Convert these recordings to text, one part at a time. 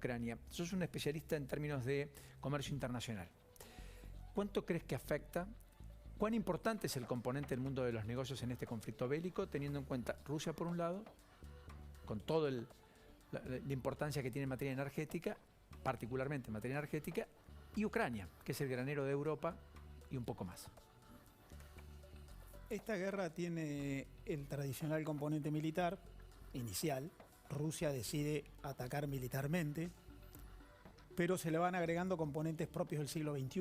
Ucrania. Sos un especialista en términos de comercio internacional. ¿Cuánto crees que afecta? ¿Cuán importante es el componente del mundo de los negocios en este conflicto bélico, teniendo en cuenta Rusia por un lado, con toda la importancia que tiene en materia energética, particularmente en materia energética, y Ucrania, que es el granero de Europa y un poco más? Esta guerra tiene el tradicional componente militar inicial. Rusia decide atacar militarmente, pero se le van agregando componentes propios del siglo XXI,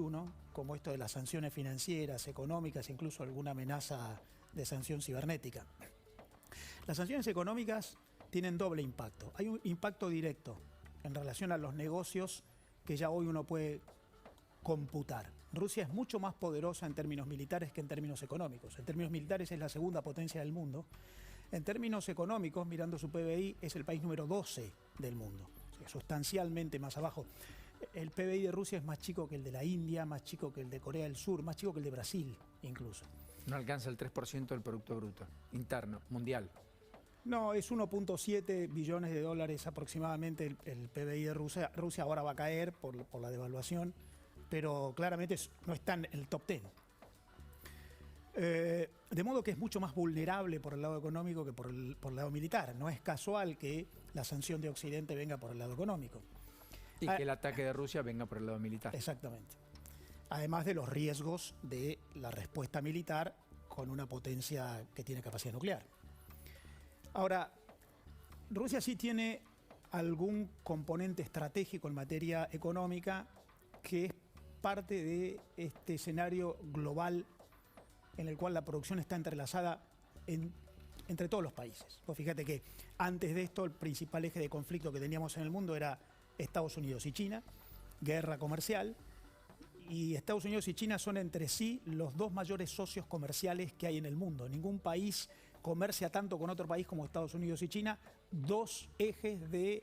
como esto de las sanciones financieras, económicas, incluso alguna amenaza de sanción cibernética. Las sanciones económicas tienen doble impacto. Hay un impacto directo en relación a los negocios que ya hoy uno puede computar. Rusia es mucho más poderosa en términos militares que en términos económicos. En términos militares es la segunda potencia del mundo. En términos económicos, mirando su PBI, es el país número 12 del mundo, o sea, sustancialmente más abajo. El PBI de Rusia es más chico que el de la India, más chico que el de Corea del Sur, más chico que el de Brasil, incluso. No alcanza el 3% del Producto Bruto Interno, mundial. No, es 1.7 billones de dólares aproximadamente el PBI de Rusia. Rusia ahora va a caer por la devaluación, pero claramente no está en el top 10. De modo que es mucho más vulnerable por el lado económico que por el lado militar. No es casual que la sanción de Occidente venga por el lado económico. Y que el ataque de Rusia venga por el lado militar. Exactamente. Además de los riesgos de la respuesta militar con una potencia que tiene capacidad nuclear. Ahora, Rusia sí tiene algún componente estratégico en materia económica que es parte de este escenario global en el cual la producción está entrelazada entre todos los países. Pues fíjate que antes de esto el principal eje de conflicto que teníamos en el mundo era Estados Unidos y China, guerra comercial, y Estados Unidos y China son entre sí los dos mayores socios comerciales que hay en el mundo. Ningún país comercia tanto con otro país como Estados Unidos y China, dos ejes de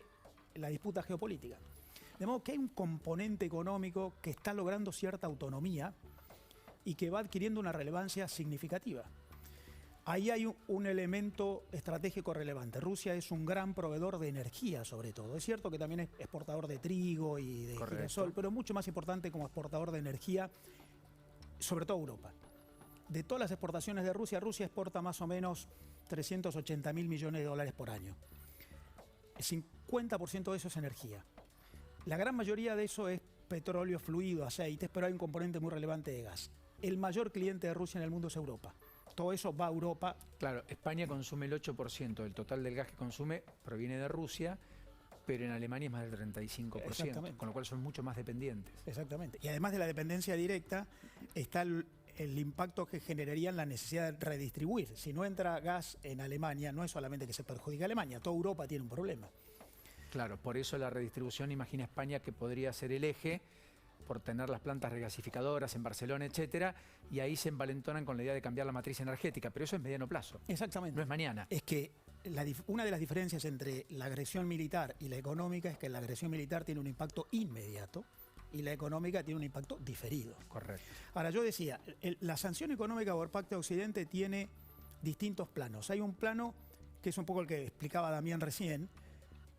la disputa geopolítica. De modo que hay un componente económico que está logrando cierta autonomía y que va adquiriendo una relevancia significativa. Ahí hay un elemento estratégico relevante. Rusia es un gran proveedor de energía, sobre todo. Es cierto que también es exportador de trigo y de girasol, pero mucho más importante como exportador de energía, sobre todo Europa. De todas las exportaciones de Rusia, Rusia exporta más o menos 380.000 millones de dólares por año. El 50% de eso es energía. La gran mayoría de eso es petróleo fluido, aceites, pero hay un componente muy relevante de gas. El mayor cliente de Rusia en el mundo es Europa. Todo eso va a Europa. Claro, España consume el 8% del total del gas que consume, proviene de Rusia, pero en Alemania es más del 35%, con lo cual son mucho más dependientes. Exactamente. Y además de la dependencia directa, está el impacto que generaría en la necesidad de redistribuir. Si no entra gas en Alemania, no es solamente que se perjudica a Alemania, toda Europa tiene un problema. Claro, por eso la redistribución, imagina España que podría ser el eje, por tener las plantas regasificadoras en Barcelona, etcétera, y ahí se envalentonan con la idea de cambiar la matriz energética, pero eso es mediano plazo. Exactamente. No es mañana. Es que una de las diferencias entre la agresión militar y la económica es que la agresión militar tiene un impacto inmediato y la económica tiene un impacto diferido. Correcto. Ahora, yo decía, la sanción económica por parte de Occidente tiene distintos planos. Hay un plano que es un poco el que explicaba Damián recién,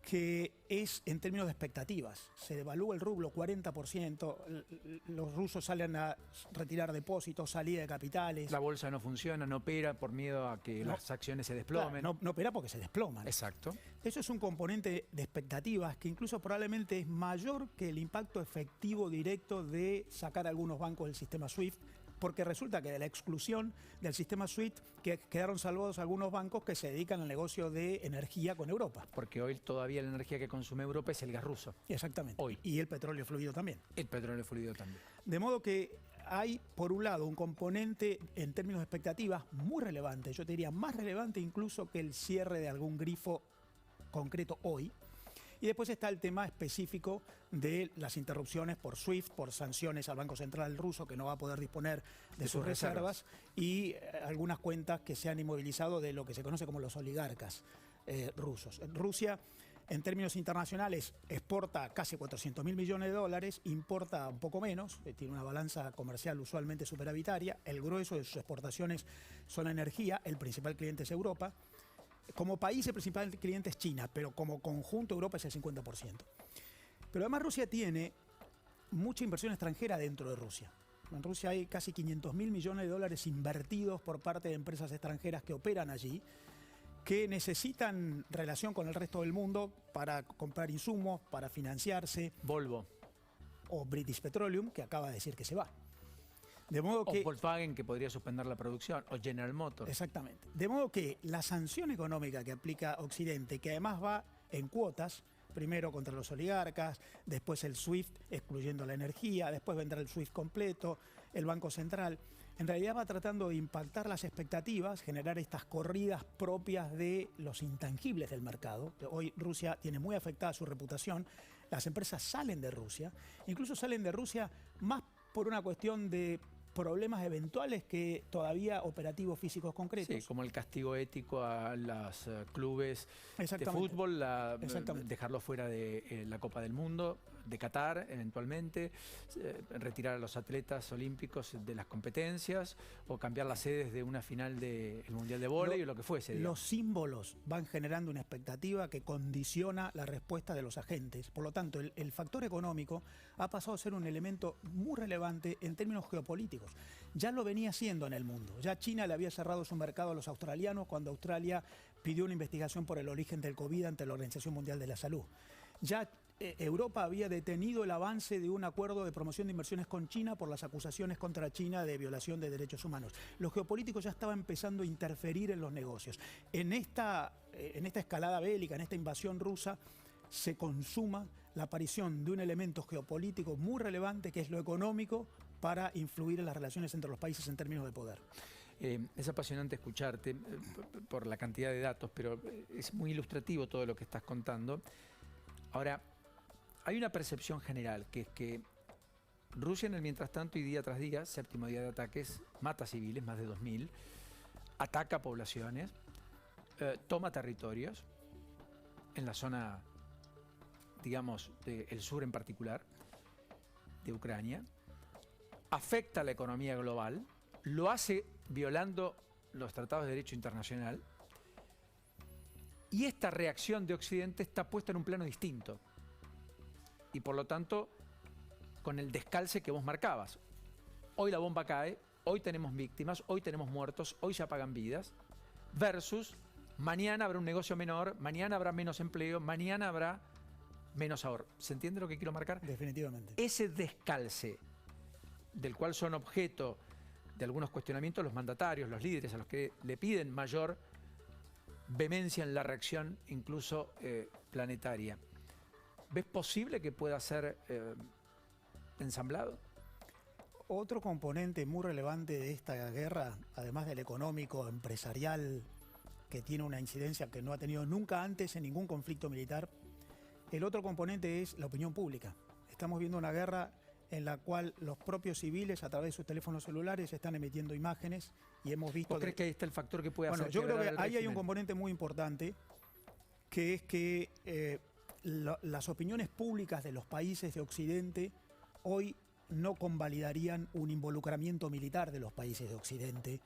que es en términos de expectativas. Se devalúa el rublo 40%, los rusos salen a retirar depósitos, salida de capitales. La bolsa no funciona, no opera por miedo a que las acciones se desplomen. Claro, no opera porque se desploman. Exacto. Eso es un componente de expectativas que incluso probablemente es mayor que el impacto efectivo directo de sacar a algunos bancos del sistema SWIFT, porque resulta que de la exclusión del sistema SWIFT quedaron salvados algunos bancos que se dedican al negocio de energía con Europa. Porque hoy todavía la energía que consume Europa es el gas ruso. Exactamente. Hoy. Y el petróleo fluido también. El petróleo fluido también. De modo que hay, por un lado, un componente en términos de expectativas muy relevante, yo te diría más relevante incluso que el cierre de algún grifo concreto hoy. Y después está el tema específico de las interrupciones por SWIFT, por sanciones al Banco Central ruso que no va a poder disponer de sus reservas y algunas cuentas que se han inmovilizado de lo que se conoce como los oligarcas rusos. Rusia, en términos internacionales, exporta casi 400.000 millones de dólares, importa un poco menos, tiene una balanza comercial usualmente superavitaria, el grueso de sus exportaciones son energía, el principal cliente es Europa. Como país el principal cliente es China, pero como conjunto Europa es el 50%. Pero además Rusia tiene mucha inversión extranjera dentro de Rusia. En Rusia hay casi 500.000 millones de dólares invertidos por parte de empresas extranjeras que operan allí, que necesitan relación con el resto del mundo para comprar insumos, para financiarse. Volvo. O British Petroleum, que acaba de decir que se va. De modo que, o Volkswagen, que podría suspender la producción, o General Motors. Exactamente. De modo que la sanción económica que aplica Occidente, que además va en cuotas, primero contra los oligarcas, después el SWIFT excluyendo la energía, después vendrá el SWIFT completo, el Banco Central, en realidad va tratando de impactar las expectativas, generar estas corridas propias de los intangibles del mercado. Hoy Rusia tiene muy afectada su reputación, las empresas salen de Rusia, incluso salen de Rusia más por una cuestión de problemas eventuales que todavía operativos físicos concretos. Sí, como el castigo ético a los clubes de fútbol, dejarlo fuera de la Copa del Mundo, de Qatar eventualmente, retirar a los atletas olímpicos de las competencias o cambiar las sedes de una final del Mundial de Vóley o lo que fuese. Los símbolos van generando una expectativa que condiciona la respuesta de los agentes. Por lo tanto, el factor económico ha pasado a ser un elemento muy relevante en términos geopolíticos. Ya lo venía haciendo en el mundo. Ya China le había cerrado su mercado a los australianos cuando Australia pidió una investigación por el origen del COVID ante la Organización Mundial de la Salud. Ya Europa había detenido el avance de un acuerdo de promoción de inversiones con China por las acusaciones contra China de violación de derechos humanos. Los geopolíticos ya estaban empezando a interferir en los negocios. En esta escalada bélica, en esta invasión rusa, se consuma la aparición de un elemento geopolítico muy relevante que es lo económico para influir en las relaciones entre los países en términos de poder. Es apasionante escucharte por la cantidad de datos, pero es muy ilustrativo todo lo que estás contando. Ahora, hay una percepción general, que es que Rusia en el mientras tanto y día tras día, séptimo día de ataques, mata civiles, más de 2.000, ataca poblaciones, toma territorios en la zona, digamos, del sur en particular, de Ucrania, afecta a la economía global, lo hace violando los tratados de derecho internacional, y esta reacción de Occidente está puesta en un plano distinto. Y por lo tanto, con el descalce que vos marcabas. Hoy la bomba cae, hoy tenemos víctimas, hoy tenemos muertos, hoy se apagan vidas, versus mañana habrá un negocio menor, mañana habrá menos empleo, mañana habrá menos ahorro. ¿Se entiende lo que quiero marcar? Definitivamente. Ese descalce, del cual son objeto de algunos cuestionamientos los mandatarios, los líderes, a los que le piden mayor vehemencia en la reacción, incluso planetaria. ¿Ves posible que pueda ser ensamblado? Otro componente muy relevante de esta guerra, además del económico, empresarial, que tiene una incidencia que no ha tenido nunca antes en ningún conflicto militar, el otro componente es la opinión pública. Estamos viendo una guerra en la cual los propios civiles, a través de sus teléfonos celulares, están emitiendo imágenes y hemos visto... ¿Vos crees que ahí está el factor que puede hacer? Bueno, yo creo que ahí hay un componente muy importante, que es que las opiniones públicas de los países de Occidente hoy no convalidarían un involucramiento militar de los países de Occidente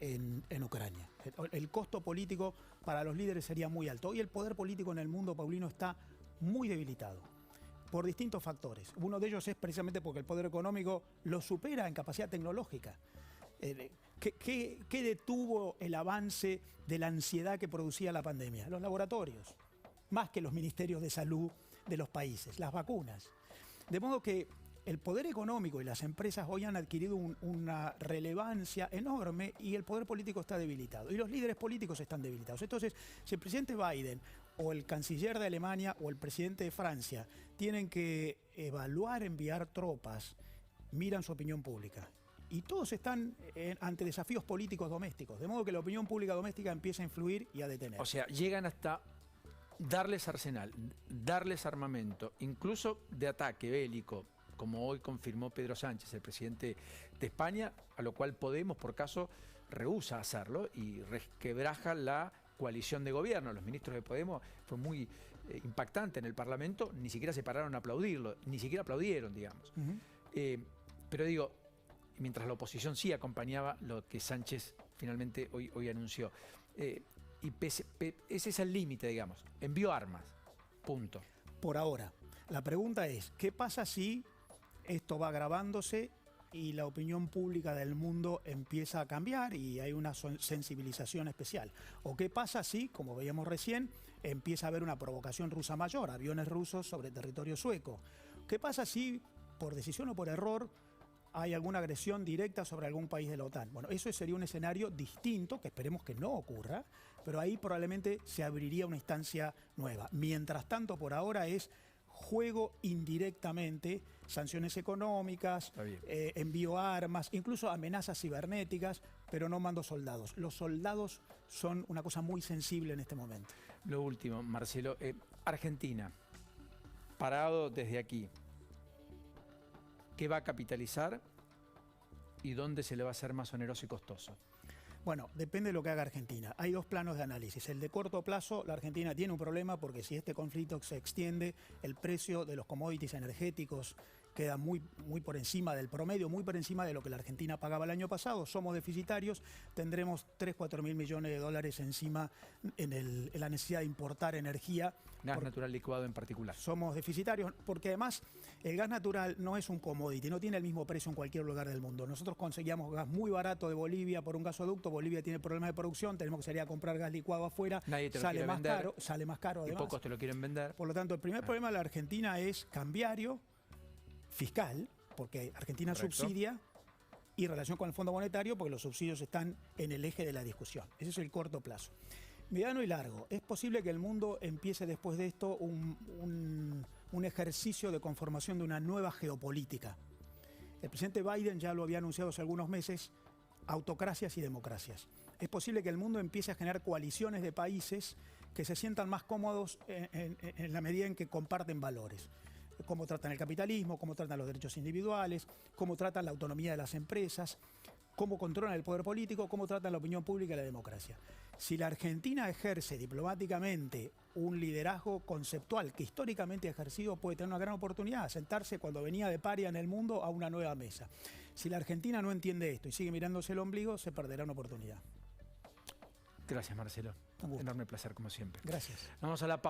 en Ucrania. El costo político para los líderes sería muy alto. Hoy el poder político en el mundo, Paulino, está muy debilitado por distintos factores. Uno de ellos es precisamente porque el poder económico lo supera en capacidad tecnológica. ¿Qué detuvo el avance de la ansiedad que producía la pandemia? Los laboratorios, más que los ministerios de salud de los países, las vacunas. De modo que el poder económico y las empresas hoy han adquirido una relevancia enorme y el poder político está debilitado. Y los líderes políticos están debilitados. Entonces, si el presidente Biden o el canciller de Alemania o el presidente de Francia tienen que evaluar enviar tropas, miran su opinión pública. Y todos están ante desafíos políticos domésticos. De modo que la opinión pública doméstica empieza a influir y a detener. O sea, llegan hasta darles arsenal, darles armamento, incluso de ataque bélico, como hoy confirmó Pedro Sánchez, el presidente de España, a lo cual Podemos, por caso, rehúsa hacerlo y resquebraja la coalición de gobierno. Los ministros de Podemos fue muy impactante en el Parlamento, ni siquiera se pararon a aplaudirlo, ni siquiera aplaudieron, digamos. Pero digo, mientras la oposición sí acompañaba lo que Sánchez finalmente hoy anunció. Y ese es el límite, digamos. Envió armas, punto. Por ahora. La pregunta es, ¿qué pasa si esto va agravándose y la opinión pública del mundo empieza a cambiar y hay una sensibilización especial? ¿O qué pasa si, como veíamos recién, empieza a haber una provocación rusa mayor, aviones rusos sobre territorio sueco? ¿Qué pasa si, por decisión o por error, hay alguna agresión directa sobre algún país de la OTAN? Bueno, eso sería un escenario distinto, que esperemos que no ocurra, pero ahí probablemente se abriría una instancia nueva. Mientras tanto, por ahora es juego indirectamente, sanciones económicas, envío armas, incluso amenazas cibernéticas, pero no mando soldados. Los soldados son una cosa muy sensible en este momento. Lo último, Marcelo, Argentina, parado desde aquí, ¿qué va a capitalizar y dónde se le va a hacer más oneroso y costoso? Bueno, depende de lo que haga Argentina. Hay dos planos de análisis. El de corto plazo, la Argentina tiene un problema porque si este conflicto se extiende, el precio de los commodities energéticos queda muy por encima del promedio, muy por encima de lo que la Argentina pagaba el año pasado. Somos deficitarios, tendremos 3-4 mil millones de dólares encima en la necesidad de importar energía. Gas natural licuado en particular. Somos deficitarios porque además el gas natural no es un commodity, no tiene el mismo precio en cualquier lugar del mundo. Nosotros conseguíamos gas muy barato de Bolivia por un gasoducto, Bolivia tiene problemas de producción, tenemos que salir a comprar gas licuado afuera, sale más caro además. Y pocos te lo quieren vender. Por lo tanto, el primer problema de la Argentina es cambiario, fiscal, porque Argentina subsidia, y relación con el Fondo Monetario, porque los subsidios están en el eje de la discusión. Ese es el corto plazo. Mediano y largo. Es posible que el mundo empiece después de esto un ejercicio de conformación de una nueva geopolítica. El presidente Biden ya lo había anunciado hace algunos meses, autocracias y democracias. Es posible que el mundo empiece a generar coaliciones de países que se sientan más cómodos en la medida en que comparten valores. Cómo tratan el capitalismo, cómo tratan los derechos individuales, cómo tratan la autonomía de las empresas, cómo controlan el poder político, cómo tratan la opinión pública y la democracia. Si la Argentina ejerce diplomáticamente un liderazgo conceptual que históricamente ha ejercido, puede tener una gran oportunidad, sentarse cuando venía de paria en el mundo a una nueva mesa. Si la Argentina no entiende esto y sigue mirándose el ombligo, se perderá una oportunidad. Gracias, Marcelo. Un enorme placer, como siempre. Gracias. Vamos a la pausa.